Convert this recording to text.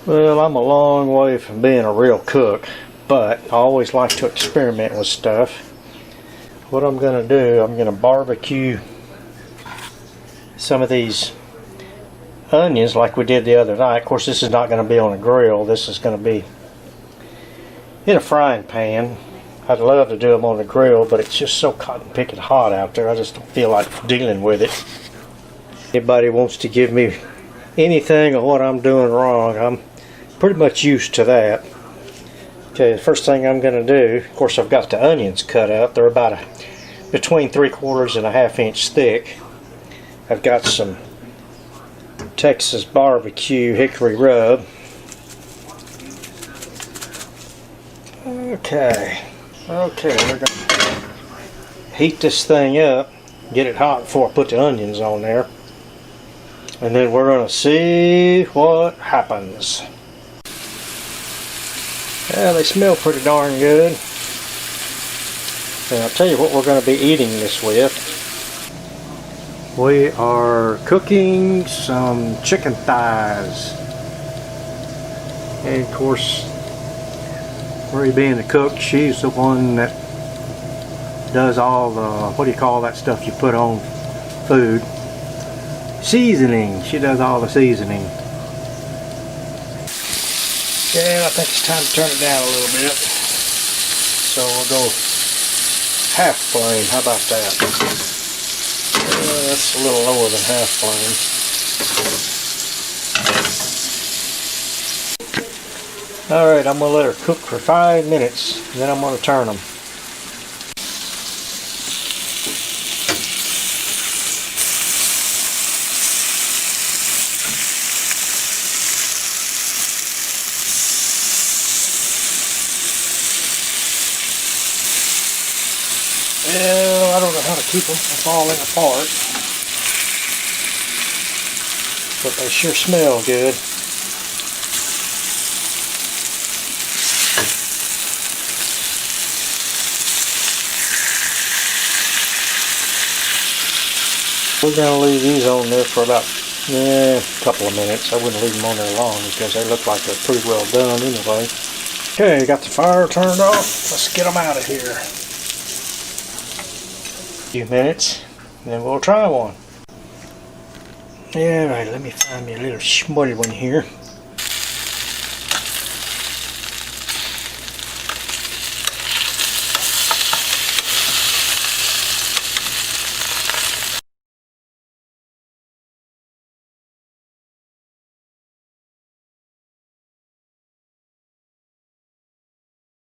Well, I'm a long way from being a real cook, but I always like to experiment with stuff. What I'm going to do, I'm going to barbecue some of these onions like we did the other night. Of course, this is not going to be on a grill. This is going to be in a frying pan. I'd love to do them on the grill, but it's just so cotton picking hot out there. I just don't feel like dealing with it. Anybody wants to give me anything of what I'm doing wrong, I'm pretty much used to that. Okay, the first thing I'm going to do, of course I've got the onions cut up. They're about between 3/4 and a ½ inch thick. I've got some Texas barbecue hickory rub. Okay, we're going to heat this thing up, get it hot before I put the onions on there. And then we're going to see what happens. Yeah, they smell pretty darn good. And I'll tell you what we're going to be eating this with. We are cooking some chicken thighs. And of course, Marie being the cook, she's the one that does all the, what do you call that stuff you put on food? Seasoning. She does all the seasoning. Yeah, I think it's time to turn it down a little bit. So we'll go half flame. How about that? That's a little lower than half flame. Alright, I'm going to let her cook for 5 minutes. Then I'm going to turn them. Well, I don't know how to keep them from falling apart, but they sure smell good. We're going to leave these on there for about a couple of minutes. I wouldn't leave them on there long because they look like they're pretty well done anyway. Okay, got the fire turned off. Let's get them out of here. Few minutes, and then we'll try one. Alright, let me find me a little small one here.